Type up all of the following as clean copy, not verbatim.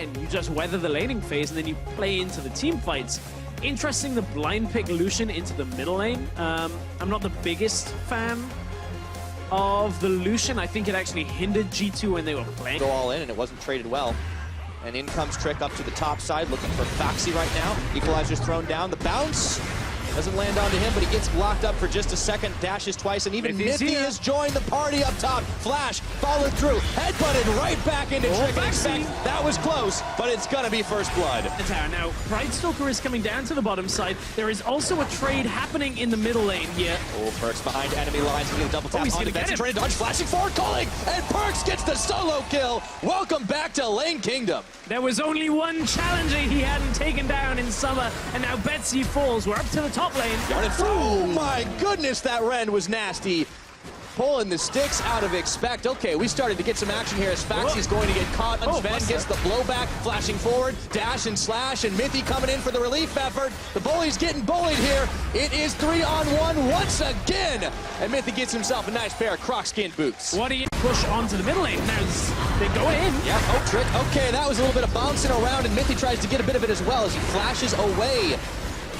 And you just weather the laning phase and then you play into the team fights. Interesting, the blind pick Lucian into the middle lane. I'm not the biggest fan of the Lucian. I think it actually hindered G2 when they were playing. Go all in and it wasn't traded well. And in comes Trick up to the top side, looking for Foxy right now. Equalizer's thrown down. The bounce doesn't land onto him, but he gets blocked up for just a second, dashes twice, and even Mithy has joined the party up top. Flash followed through, headbutted right back into Trick. Expect that was close, but it's gonna be first blood. Now, Pridestalker is coming down to the bottom side. There is also a trade happening in the middle lane here. Oh, Perks behind enemy lines. He's gonna double tap he's onto Betsy, trying to dodge, flashing forward, calling, and Perks gets the solo kill. Welcome back to Lane Kingdom. There was only one challenger he hadn't taken down in summer, and now Betsy falls. We're up to the top lane. Oh my goodness, that rend was nasty. Pulling the sticks out of Expect. Okay, we started to get some action here as Faxy's going to get caught. Sven gets the blowback, flashing forward, dash and slash, and Mithy coming in for the relief effort. The bully's getting bullied here. It is 3-on-1 once again. And Mithy gets himself a nice pair of croc skin boots. What do you push onto the middle lane? Now they go in. Yeah, oh, Trick. Okay, that was a little bit of bouncing around, and Mithy tries to get a bit of it as well as he flashes away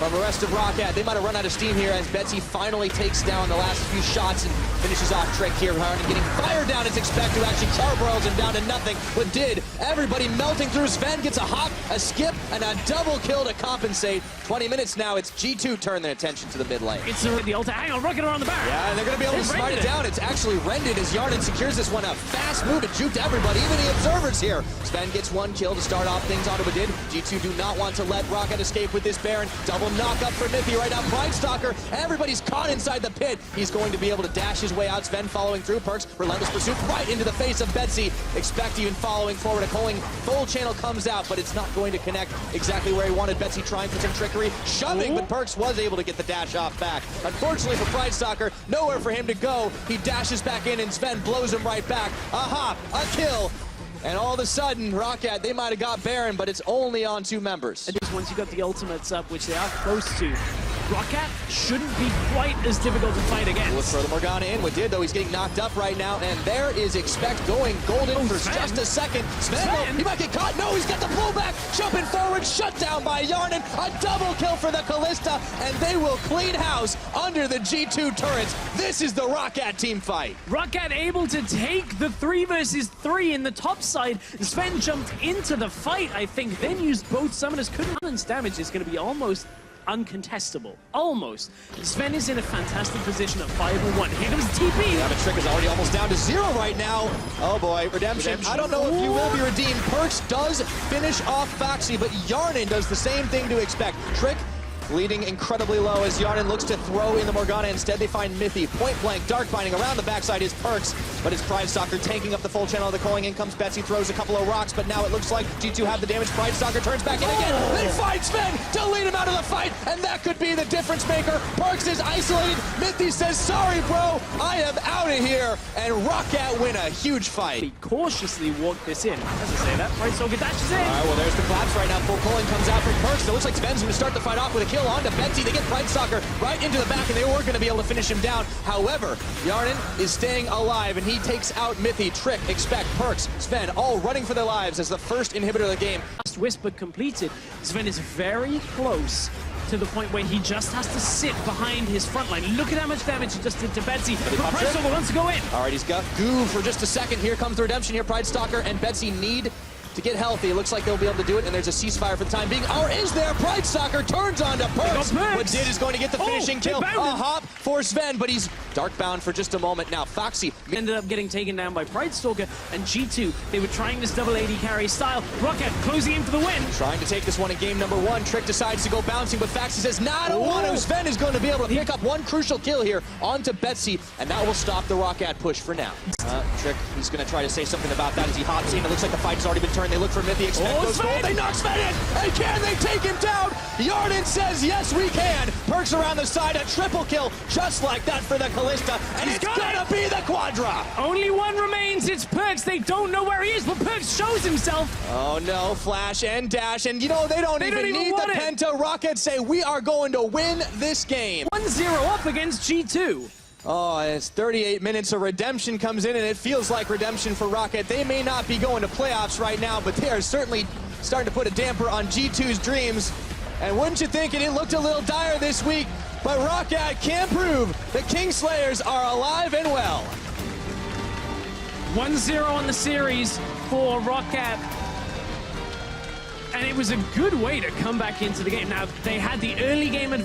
from the rest of Roccat. They might have run out of steam here as Betsy finally takes down the last few shots and finishes off Trick here. Hjarnan getting fired down as Expect, who actually charbroils him down to nothing, but did. Everybody melting through. Sven gets a hop, a skip, and a double kill to compensate. 20 minutes now, it's G2 turn their attention to the mid lane. It's the ult. Hang on, Roccat around the back. Yeah, and they're going to be able to smite it down. It's actually rended as Hjarnan secures this one. A fast move to juke everybody, even the observers here. Sven gets one kill to start off things onto a did. G2 do not want to let Roccat escape with this Baron. Double knock up for Mithy right now. Pridestalker, everybody's caught inside the pit. He's going to be able to dash his way out. Sven following through. Perks, relentless pursuit right into the face of Betsy. Expect even following forward. A calling full channel comes out, but it's not going to connect exactly where he wanted. Betsy trying for some trickery, shoving, but Perks was able to get the dash off back. Unfortunately for Pridestalker, nowhere for him to go. He dashes back in and Sven blows him right back. A hop, a kill. And all of a sudden, Roccat, they might have got Baron, but it's only on 2 members. And just once you got the ultimates up, which they are close to, Roccat shouldn't be quite as difficult to fight against. Let's throw the Morgana in. We did, though. He's getting knocked up right now. And there is Expect going golden for just a second. Sven, he might get caught. No, he's got the pullback. Jumping forward, shut down by Hjarnan. A double kill for the Kalista. And they will clean house under the G2 turrets. This is the Roccat team fight. Roccat able to take the 3 versus 3 in the top side. Sven jumped into the fight, I think, then used both summoners. Hjarnan's damage is going to be almost uncontestable. Almost. Sven is in a fantastic position at 5-1. Here comes TP. Yeah, but Trick is already almost down to 0 right now. Oh boy, Redemption. I don't know if you will be redeemed. Perks does finish off Foxy, but Hjarnan does the same thing to Expect. Trick leading incredibly low as Hjarnan looks to throw in the Morgana. Instead, they find Mithy. Point blank, dark binding around the backside is Perks, but it's Pridestalker taking up the full channel of the calling. In comes Betsy, throws a couple of rocks, but now it looks like G2 have the damage. Pridestalker turns back in again. They find Sven to lead him out of the fight, and that could be the difference maker. Perks is isolated. Mithy says, sorry, bro, I am out of here, and Roccat win a huge fight. He cautiously walked this in. As I say that, Pridestalker dashes in. All right, well, there's the collapse right now. Full calling comes out from Perks. It looks like Sven's going to start the fight off with a kill onto Betsy. They get Pridestalker right into the back, and they were going to be able to finish him down. However, Hjarnan is staying alive, and he takes out Mithy, Trick, Expect, Perks, Sven, all running for their lives as the first inhibitor of the game. Last Whisper completed. Sven is very close to the point where he just has to sit behind his front line. Look at how much damage he just did to Betsy. But Pridestalker wants to go in. All right, he's got goo for just a second. Here comes the redemption here. Pridestalker and Betsy need to get healthy. It looks like they'll be able to do it, and there's a ceasefire for the time being. Or is there? Pridestalker turns on to Perks. What did is going to get the finishing kill. A hop for Sven, but he's dark bound for just a moment. Now, Foxy ended up getting taken down by Pridestalker and G2. They were trying this double AD carry style. Roccat closing in for the win. Trying to take this one in game number 1. Trick decides to go bouncing, but Foxy says, nah, I don't want to. Sven is going to be able to pick up one crucial kill here onto Betsy, and that will stop the Roccat push for now. Trick, he's going to try to say something about that as he hops in. It looks like the fight has already been turned. They look for Mithy. Expect goes gold. They knock Sven in. And can they take him down? Hjarnan says, yes, we can. Perks around the side. A triple kill just like that for the Kalista. And it's going to be the Quadra. Only one remains. It's Perks. They don't know where he is, but Perks shows himself. Oh, no. Flash and dash. And, you know, they don't even need the Penta. Roccat say, we are going to win this game. 1-0 up against G2. Oh, it's 38 minutes of redemption comes in, and it feels like redemption for Roccat. They may not be going to playoffs right now, but they are certainly starting to put a damper on G2's dreams. And wouldn't you think it looked a little dire this week, but Roccat can prove the Kingslayers are alive and well. 1-0 on the series for Roccat. And it was a good way to come back into the game. Now, they had the early game advantage.